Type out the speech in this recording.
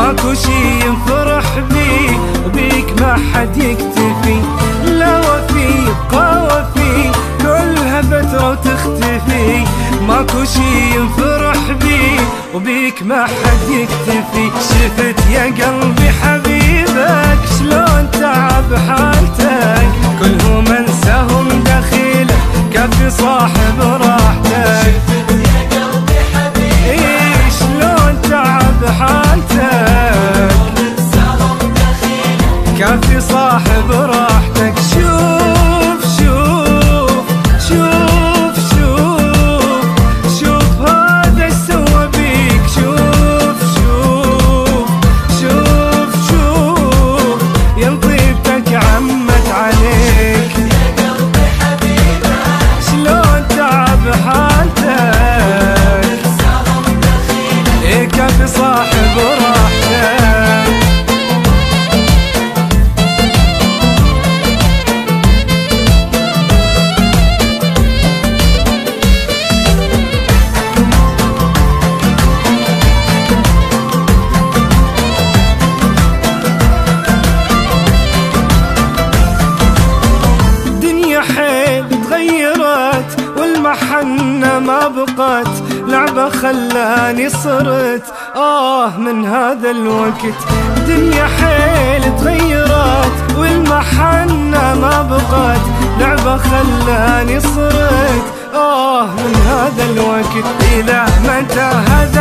ماكو شي ينفرح بيه وبيك ما حد يكتفي. لا وفي يبقى وفي كلها فترة وتختفي، ماكو شي ينفرح بيه وبيك ما حد يكتفي. شفت يا قلبي حبيبك شلون تعب حالتك، كلهم انساهم دخيله كفي صاحب راحتك. شفت يا قلبي حبيبك شلون تعب حالتك، كلهم انساهم دخيله كفي صاحب راحتك. شوف شوف شوف شوف شوف هذا ايش سوى بيك. شوف شوف شوف شوف يا طيبتك عمت عليك. يا قلبي حبيبك شلون تعب حالتك، انساهم دخيله كفي صاحب راحتك. تغيرت والمحنة ما بقت، لعبة خلاني صرت من هذا الوقت. دنيا حيل تغيرت والمحنة ما بقت، لعبة خلاني صرت من هذا الوقت. إلى متى هذا